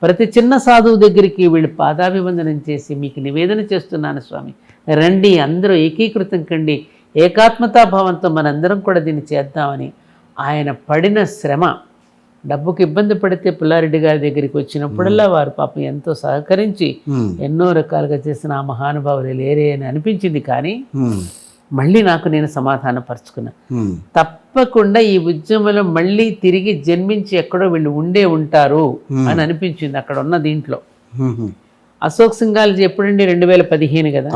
ప్రతి చిన్న సాధువు దగ్గరికి వీళ్ళు పాదాభివందనం చేసి మీకు నివేదన చేస్తున్నాను స్వామి, రండి అందరూ ఏకీకృతం కండి, ఏకాత్మతాభావంతో మనందరం కూడా దీన్ని చేద్దామని ఆయన పడిన శ్రమ. డబ్బుకి ఇబ్బంది పడితే పుల్లారెడ్డి గారి దగ్గరికి వచ్చినప్పుడల్లా వారు పాపం ఎంతో సహకరించి ఎన్నో రకాలుగా చేసిన ఆ మహానుభావులు లేరే అని అనిపించింది. కానీ మళ్ళీ నాకు నేను సమాధానం పరుచుకున్నా, తప్పకుండా ఈ ఉద్యమంలో మళ్ళీ తిరిగి జన్మించి ఎక్కడో వీళ్ళు ఉండే ఉంటారు అని అనిపించింది అక్కడ ఉన్న దీంట్లో. అశోక్ సింఘాల్జీ ఎప్పుడండి? 2015 కదా.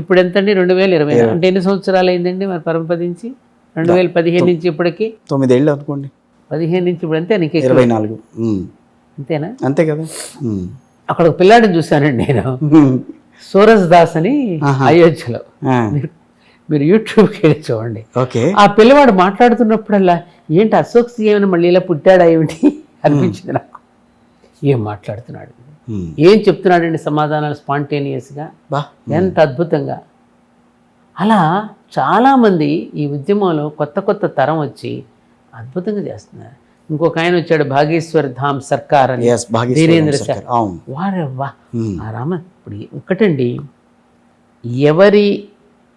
ఇప్పుడు ఎంతండి? 2020. అంటే ఎన్ని సంవత్సరాలు అయిందండి మరి పరమపదించి? 2015 నుంచి ఇప్పటికి 9 ఏళ్ళు అనుకోండి. 15 నుంచి ఇప్పుడు అంతే, నీకు 24 అంతేనా? అంతే కదా. అక్కడ ఒక పిల్లాడిని చూశానండి నేను, సూరజ్ దాస్ అని, అయోధ్యలో. మీరు యూట్యూబ్కి వెళ్ళి చూడండి. ఆ పిల్లవాడు మాట్లాడుతున్నప్పుడల్లా ఏంటి అశోక్ ఏమైనా మళ్ళీ ఇలా పుట్టాడా ఏమిటి అనిపించింది నాకు. ఏం మాట్లాడుతున్నాడు, ఏం చెప్తున్నాడండి సమాధానాలు స్పాంటేనియస్గా, ఎంత అద్భుతంగా. అలా చాలామంది ఈ ఉద్యమంలో కొత్త కొత్త తరం వచ్చి అద్భుతంగా చేస్తున్నారు. ఇంకొక ఆయన వచ్చాడు, భాగేశ్వర్ ధామ్ సర్కార్ అని, ధీరేంద్ర సార్. వారవ్వా ఆ రామ. ఇప్పుడు ఒకటండి, ఎవరి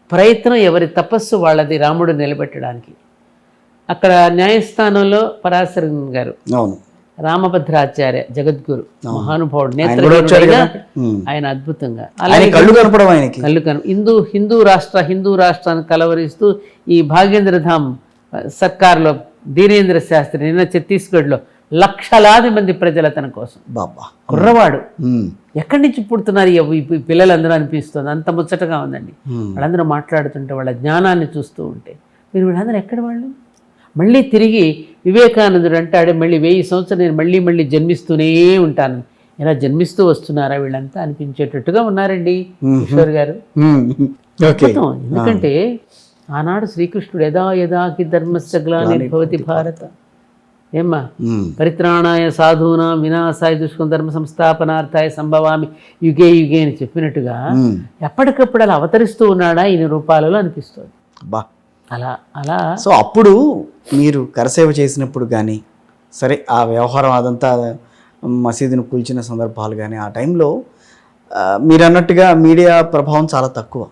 ప్రయత్నం ఎవరి తపస్సు వాళ్ళది రాముడు నిలబెట్టడానికి. అక్కడ న్యాయస్థానంలో పరాశరన్ గారు, రామభద్రాచార్య జగద్గురు మహానుభావుడు, నేత్ర ఆయన అద్భుతంగా అలాగే హిందూ రాష్ట్రాన్ని కలవరిస్తూ ఈ భాగేంద్రధామ్ సర్కార్లో ధీరేంద్ర శాస్త్రి నిన్న ఛత్తీస్గఢ్లో లక్షలాది మంది ప్రజల తన కోసం. కుర్రవాడు ఎక్కడి నుంచి పుడుతున్నారు ఈ పిల్లలందరూ అనిపిస్తుంది. అంత ముచ్చటగా ఉందండి. వాళ్ళందరూ మాట్లాడుతుంటే, వాళ్ళ జ్ఞానాన్ని చూస్తూ ఉంటే, మీరు వీళ్ళందరూ ఎక్కడ వాళ్ళు? మళ్ళీ తిరిగి వివేకానందుడు అంటాడు, మళ్ళీ 1000 సంవత్సరాలు నేను మళ్ళీ జన్మిస్తూనే ఉంటాను. ఇలా జన్మిస్తూ వస్తున్నారా వీళ్ళంతా అనిపించేటట్టుగా ఉన్నారండి కిషోర్ గారు. ఎందుకంటే ఆనాడు శ్రీకృష్ణుడు యదా యదాకి ధర్మస్య గ్లానిర్భవతి భారత, ఏమ్మా పరిత్రాణాయ సాధూనాం వినాశాయ దుష్కృతం ధర్మ సంస్థాపనార్థాయ సంభవామి యుగే యుగే అని చెప్పినట్టుగా ఎప్పటికప్పుడు అలా అవతరిస్తూ ఉన్నాడా ఈయన రూపాలలో అనిపిస్తుంది. అలా సో అప్పుడు మీరు కరసేవ చేసినప్పుడు కానీ సరే, ఆ వ్యవహారం అదంతా మసీదును కూల్చిన సందర్భాలు కానీ, ఆ టైంలో మీరు అన్నట్టుగా మీడియా ప్రభావం చాలా తక్కువ.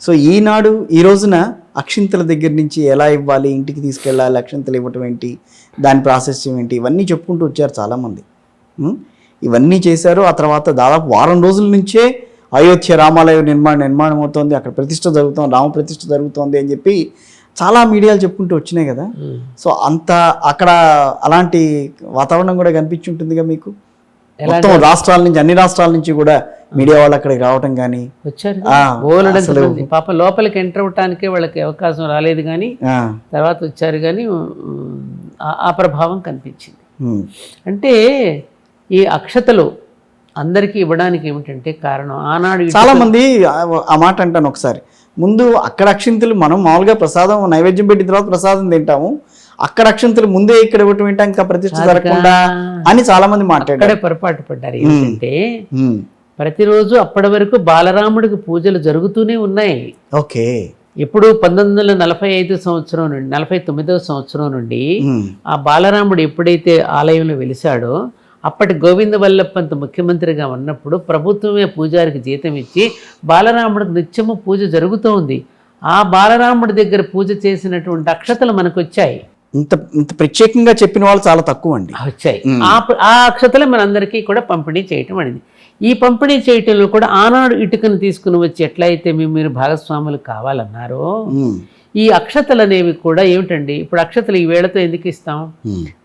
సో ఈనాడు ఈ రోజున అక్షింతల దగ్గర నుంచి ఎలా ఇవ్వాలి, ఇంటికి తీసుకెళ్ళాలి, అక్షింతలు ఇవ్వటం ఏంటి, దాని ప్రాసెస్ ఏంటి, ఇవన్నీ చెప్పుకుంటూ వచ్చారు చాలామంది. ఇవన్నీ చేశారు. ఆ తర్వాత దాదాపు వారం రోజుల నుంచే అయోధ్య రామాలయం నిర్మాణం అవుతోంది, అక్కడ ప్రతిష్ఠ జరుగుతోంది, రామ ప్రతిష్ఠ జరుగుతోంది అని చెప్పి చాలా మీడియాలు చెప్పుకుంటూ వచ్చినాయి కదా. సో అంత అక్కడ అలాంటి వాతావరణం కూడా కనిపించి ఉంటుందిగా మీకు. మొత్తం రాష్ట్రాల నుంచి, అన్ని రాష్ట్రాల నుంచి కూడా మీడియా వాళ్ళు అక్కడికి రావటం కానీ వచ్చారు. పాప లోపలికి ఎంటర్ అవటానికే వాళ్ళకి అవకాశం రాలేదు, కానీ తర్వాత వచ్చారు. కానీ ఆ ప్రభావం కనిపించింది. అంటే ఈ అక్షతలు అందరికీ ఇవ్వడానికి ఏమిటంటే కారణం, ఆనాడు చాలా మంది ఆ మాట అంటాను ఒకసారి, ముందు అక్కడ అక్షింతలు మనం మామూలుగా ప్రసాదం నైవేద్యం పెట్టిన తర్వాత ప్రసాదం తింటాము, అక్కడ అక్షింతలు ముందే ఇక్కడ ఇవ్వటం ఏంటా, ఇంకా ప్రతిష్ఠ జరగకుండా అని చాలా మంది మాట్లాడారు. పొరపాటు పడ్డారు. ఏంటంటే ప్రతిరోజు అప్పటి వరకు బాలరాముడికి పూజలు జరుగుతూనే ఉన్నాయి. ఓకే. ఇప్పుడు 1945 సంవత్సరం నుండి 49వ సంవత్సరం నుండి ఆ బాలరాముడు ఎప్పుడైతే ఆలయంలో వెలిశాడో, అప్పటి గోవింద వల్లభ్ పంత్ ముఖ్యమంత్రిగా ఉన్నప్పుడు ప్రభుత్వమే పూజారికి జీతం ఇచ్చి బాలరాముడికి నిత్యము పూజ జరుగుతూ ఉంది. ఆ బాలరాముడి దగ్గర పూజ చేసినటువంటి అక్షతలు మనకు వచ్చాయి. ఇంత ప్రత్యేకంగా చెప్పిన వాళ్ళు చాలా తక్కువ అండి వచ్చాయి. ఆ అక్షతలు మనందరికీ కూడా పంపిణీ చేయటం అనేది. ఈ పంపిణీ చేయటంలో కూడా ఆనాడు ఇటుకను తీసుకుని వచ్చి ఎట్లయితే మీరు భాగస్వాములు కావాలన్నారో, ఈ అక్షతలు అనేవి కూడా ఏమిటండి, ఇప్పుడు అక్షతలు ఈ వేళతో ఎందుకు ఇస్తాం,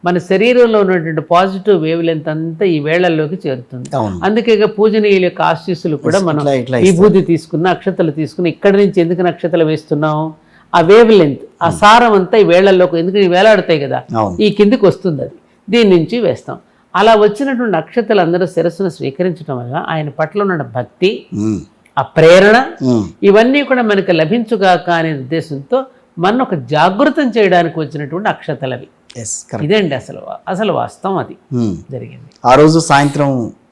మన శరీరంలో ఉన్నటువంటి పాజిటివ్ వేవ్ లెంత్ అంతా ఈ వేళల్లోకి చేరుతుంది. అందుకే పూజనీయుల యొక్క ఆశీస్సులు కూడా మనం విభూతి తీసుకున్న, అక్షతలు తీసుకుని ఇక్కడి నుంచి ఎందుకు అక్షతలు వేస్తున్నాం, ఆ వేవ్ లెంత్, ఆ సారం అంతా ఈ వేళల్లోకి ఎందుకు వేలాడుతాయి కదా, ఈ కిందికి వస్తుంది, అది దీని నుంచి వేస్తాం. అలా వచ్చినటువంటి అక్షతలు అందరూ శిరస్సును స్వీకరించడం వల్ల ఆయన పట్ల ఉన్న భక్తి, ఆ ప్రేరణ, ఇవన్నీ కూడా మనకు లభించుగాక అనే ఉద్దేశంతో మన ఒక జాగృతం చేయడానికి వచ్చినటువంటి అక్షతలవి. ఇదండి అసలు వాస్తవం అది జరిగింది. ఆ రోజు సాయంత్రం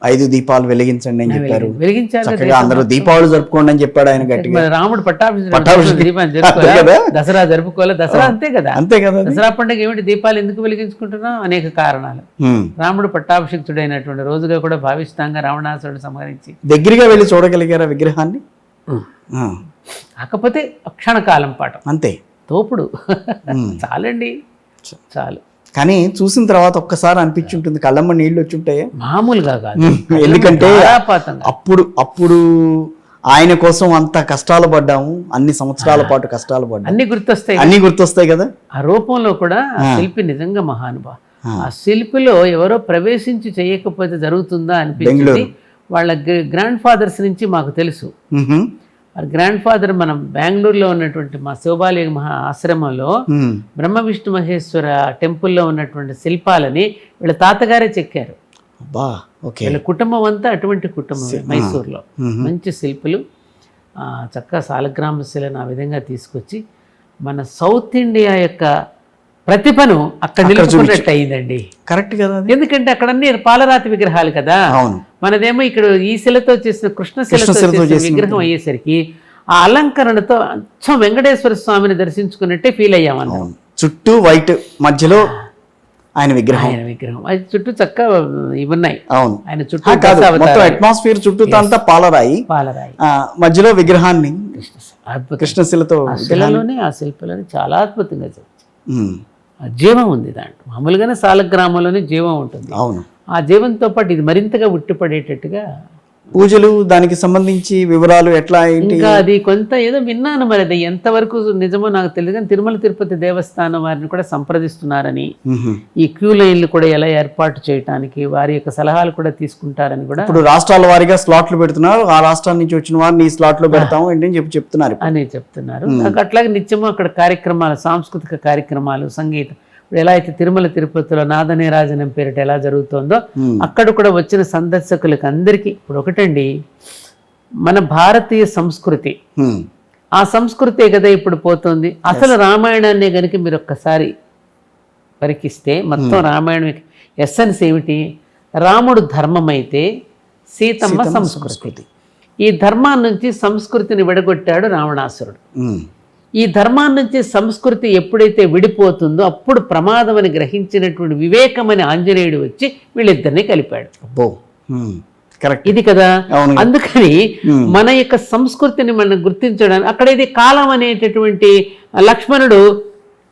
5 దీపాలు వెలిగించండి అని చెప్పారు. వెలిగించారు చక్కగా అందరూ దీపావళి జరుపుకోండి అని చెప్పాడు ఆయన గట్టిగా. మరి రాముడు పట్టాభిషేకం దీపాన్ని జరుపుకోవాలి, దసరా జరుపుకోవాలి. దసరా అంతే కదా. దసరా పండుగ ఏమిటి, దీపాలు ఎందుకు వెలిగించుకుంటున్నాం? అనేక కారణాలు. రాముడు పట్టాభిషిక్తుడైనటువంటి రోజుగా కూడా భావిస్తాంగా రావణాసురుడు సంహరించి. దగ్గరగా వెళ్ళి చూడగలిగారా విగ్రహాన్ని? కాకపోతే క్షణకాలం పాటు అంతే, తోపుడు చాలండి, చాలు. కానీ చూసిన తర్వాత ఒక్కసారి అనిపించుంటుంది, కళ్ళమ్మ నీళ్ళు వచ్చి ఉంటాయి మామూలుగా కాదు. ఎందుకంటే అప్పుడు ఆయన కోసం అంత కష్టాలు పడ్డాము, అన్ని సంవత్సరాల పాటు కష్టాలు పడ్డాము, అన్ని గుర్తొస్తాయి కదా. ఆ రూపంలో కూడా శిల్పి నిజంగా మహానుభావ. ఆ శిల్పిలో ఎవరో ప్రవేశించి చేయకపోతే జరుగుతుందా అనిపించింది. వాళ్ళ గ్రాండ్ ఫాదర్స్ నుంచి మాకు తెలుసు. గ్రాండ్ ఫాదర్ మనం బెంగళూరులో ఉన్నటువంటి మా శివబాలి మహా ఆశ్రమంలో బ్రహ్మ విష్ణు మహేశ్వర టెంపుల్లో ఉన్నటువంటి శిల్పాలని వీళ్ళ తాతగారే చెక్కారు. వీళ్ళ కుటుంబం అంతా అటువంటి కుటుంబం. మైసూర్లో మంచి శిల్పులు చక్కగా సాలగ్రామ శిలను ఆ విధంగా తీసుకొచ్చి మన సౌత్ ఇండియా యొక్క ప్రతిభను అక్కడ నిలుపుకున్నట్టు అయిందండి. కరెక్ట్ కదా. ఎందుకంటే అక్కడ అన్ని పాలరాతి విగ్రహాలు కదా, మనదేమో ఇక్కడ ఈ శిలతో చేసిన కృష్ణశిలతో చేసిన విగ్రహం అయ్యేసరికి ఆ అలంకరణతో అచ్చం వెంకటేశ్వర స్వామిని దర్శించుకున్నట్టే ఫీల్ అయ్యామన్నాం. చుట్టూ వైట్, మధ్యలో ఆయన విగ్రహం. అది చుట్టూ చక్కగా ఇవి ఉన్నాయి. అవును, ఆయన చుట్టూ అట్మాస్ఫియర్ చుట్టూ అంతా పాలరాయి, మధ్యలో విగ్రహాన్ని కృష్ణశిలతో, శిలలోనే ఆ శిల్పలోనే చాలా అద్భుతంగా జీవం ఉంది దాంట్లో. మామూలుగానే సాలగ్రామంలోనే జీవం ఉంటుంది. అవును, ఆ జీవంతో పాటు ఇది మరింతగా ఉట్టిపడేటట్టుగా పూజలు, దానికి సంబంధించి వివరాలు ఎట్లా ఏంటి ఇంకా అది కొంత ఏదో విన్నాను. మరి అది ఎంతవరకు నిజమో నాకు తెలియదు. కానీ తిరుమల తిరుపతి దేవస్థానం వారిని కూడా సంప్రదిస్తున్నారని, ఈ క్యూ లైన్లు కూడా ఎలా ఏర్పాటు చేయడానికి వారి యొక్క సలహాలు కూడా తీసుకుంటారని కూడా. ఇప్పుడు రాష్ట్రాల వారీగా స్లాట్లు పెడుతున్నారు, ఆ రాష్ట్రాల నుంచి వచ్చిన వారిని ఈ స్లాట్ లో పెడతాము అని చెప్తున్నారు అని చెప్తున్నారు. నాకు అట్లాగే నిత్యము అక్కడ కార్యక్రమాలు, సాంస్కృతిక కార్యక్రమాలు, సంగీతం, ఇప్పుడు ఎలా అయితే తిరుమల తిరుపతిలో నాదనీరాజనం పేరిట ఎలా జరుగుతుందో అక్కడ కూడా వచ్చిన సందర్శకులకు అందరికీ ఇప్పుడు ఒకటండి, మన భారతీయ సంస్కృతి, ఆ సంస్కృతే కదా ఇప్పుడు పోతుంది. అసలు రామాయణాన్ని కనుక మీరు ఒక్కసారి పరికిస్తే మొత్తం రామాయణం ఎస్సెన్స్ ఏమిటి? రాముడు ధర్మం అయితే సీతమ్మ సంస్కృతి. ఈ ధర్మాన్ని నుంచి సంస్కృతిని విడగొట్టాడు రావణాసురుడు. ఈ ధర్మాన్ని నుంచి సంస్కృతి ఎప్పుడైతే విడిపోతుందో అప్పుడు ప్రమాదం అని గ్రహించినటువంటి వివేకమని ఆంజనేయుడు వచ్చి వీళ్ళిద్దరిని కలిపాడు. ఇది కదా. అందుకని మన యొక్క సంస్కృతిని మనం గుర్తించడానికి అక్కడ ఇది కాలం అనేటటువంటి లక్ష్మణుడు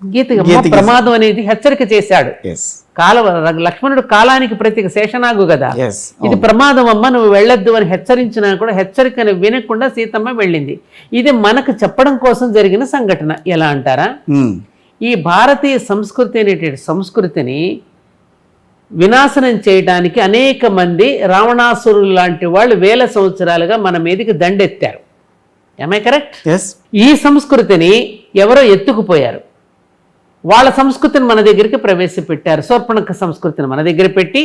గీత ప్రమాదం అనేది హెచ్చరిక చేశాడు. లక్ష్మణుడు కాలానికి ప్రతీక, శేషనాగు కదా. ఇది ప్రమాదం అమ్మ, నువ్వు వెళ్ళొద్దు అని హెచ్చరించినా కూడా హెచ్చరికను వినకుండా సీతమ్మ వెళ్ళింది. ఇది మనకు చెప్పడం కోసం జరిగిన సంఘటన. ఎలా అంటారా, ఈ భారతీయ సంస్కృతి అనేటువంటి సంస్కృతిని వినాశనం చేయడానికి అనేక మంది రావణాసురులు లాంటి వాళ్ళు వేల సంవత్సరాలుగా మన మీదకి దండెత్తారు. ఏమై కరెక్ట్? ఈ సంస్కృతిని ఎవరో ఎత్తుకుపోయారు, వాళ్ళ సంస్కృతిని మన దగ్గరికి ప్రవేశపెట్టారు. శూర్పణఖ సంస్కృతిని మన దగ్గర పెట్టి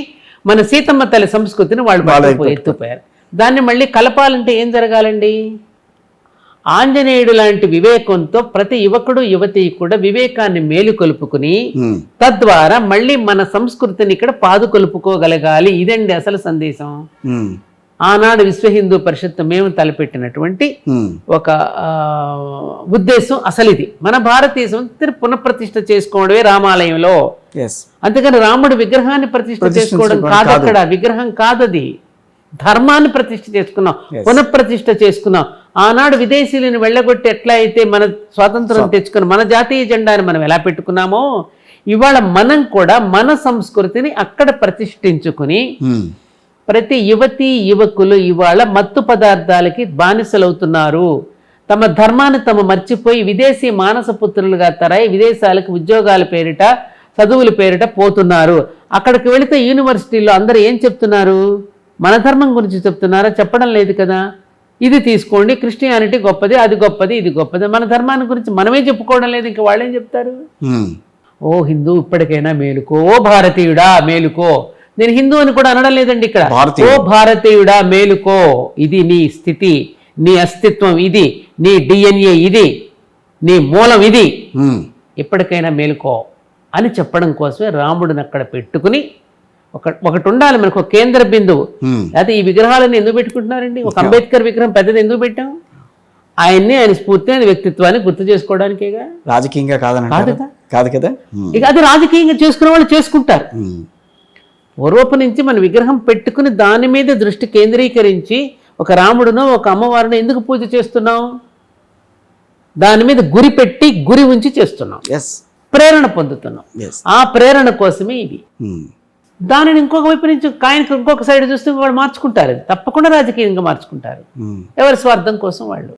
మన సీతమ్మ తల్లి సంస్కృతిని వాళ్ళు ఎత్తుపోయారు. దాన్ని మళ్ళీ కలపాలంటే ఏం జరగాలండి? ఆంజనేయుడు లాంటి వివేకంతో ప్రతి యువకుడు యువతి కూడా వివేకాన్ని మేలుకొలుపుకుని తద్వారా మళ్ళీ మన సంస్కృతిని ఇక్కడ పాదుకొలుపుకోగలగాలి. ఇదండి అసలు సందేశం. ఆనాడు విశ్వ హిందూ పరిషత్ మేము తలపెట్టినటువంటి ఒక ఉద్దేశం అసలు ఇది. మన భారతీయ సంస్కృతిని పునఃప్రతిష్ఠ చేసుకోవడమే రామాలయంలో. అంతేకాని రాముడి విగ్రహాన్ని ప్రతిష్ఠ చేసుకోవడం కాదు. అక్కడ విగ్రహం కాదది, ధర్మాన్ని ప్రతిష్ఠ చేసుకున్నాం, పునఃప్రతిష్ఠ చేసుకున్నాం. ఆనాడు విదేశీయులను వెళ్ళగొట్టి ఎట్లా అయితే మన స్వాతంత్రం తెచ్చుకుని మన జాతీయ జెండాని మనం ఎలా పెట్టుకున్నామో ఇవాళ మనం కూడా మన సంస్కృతిని అక్కడ ప్రతిష్ఠించుకుని ప్రతి యువతి యువకులు ఇవాళ మత్తు పదార్థాలకి బానిసలవుతున్నారు. తమ ధర్మాన్ని తమ మర్చిపోయి విదేశీ మానసపుత్రులుగా తరై విదేశాలకు ఉద్యోగాల పేరిట చదువుల పేరిట పోతున్నారు. అక్కడికి వెళితే యూనివర్సిటీల్లో అందరూ ఏం చెప్తున్నారు? మన ధర్మం గురించి చెప్తున్నారా? చెప్పడం లేదు కదా. ఇది తీసుకోండి, క్రిస్టియానిటీ గొప్పది, అది గొప్పది, ఇది గొప్పది. మన ధర్మాన్ని గురించి మనమే చెప్పుకోవడం లేదు, ఇంకా వాళ్ళేం చెప్తారు? ఓ హిందూ ఇప్పటికైనా మేలుకో, ఓ భారతీయుడా మేలుకో. నేను హిందూ అని కూడా అనడం లేదండి ఇక్కడ. ఓ భారతీయుడా మేలుకో, ఇది నీ స్థితి, నీ అస్తిత్వం ఇది, నీ డిఎన్ఏ ఇది, నీ మూలం ఇది, ఇప్పటికైనా మేలుకో అని చెప్పడం కోసమే రాముడిని అక్కడ పెట్టుకుని ఒకటి ఉండాలి మనకు, ఒక కేంద్ర బిందువు. అయితే ఈ విగ్రహాలను ఎందుకు పెట్టుకుంటున్నారండి? ఒక అంబేద్కర్ విగ్రహం పెద్దది ఎందుకు పెట్టాం? ఆయన్ని, ఆయన స్ఫూర్తి, ఆయన వ్యక్తిత్వాన్ని గుర్తు చేసుకోవడానికేగా, రాజకీయంగా కాదు కదా. ఇక అది రాజకీయంగా చేసుకునే వాళ్ళు చేసుకుంటారు. పూర్వపు నుంచి మన విగ్రహం పెట్టుకుని దాని మీద దృష్టి కేంద్రీకరించి ఒక రాముడునో ఒక అమ్మవారిని ఎందుకు పూజ చేస్తున్నాం? దాని మీద గురి పెట్టి గురి ఉంచి చేస్తున్నాం, ప్రేరణ పొందుతున్నాం. ఆ ప్రేరణ కోసమే ఇవి. దానిని ఇంకొక వైపు నుంచి కాయనికి ఇంకొక సైడ్ చూస్తే వాళ్ళు మార్చుకుంటారు. తప్పకుండా రాజకీయంగా మార్చుకుంటారు, ఎవరి స్వార్థం కోసం వాళ్ళు.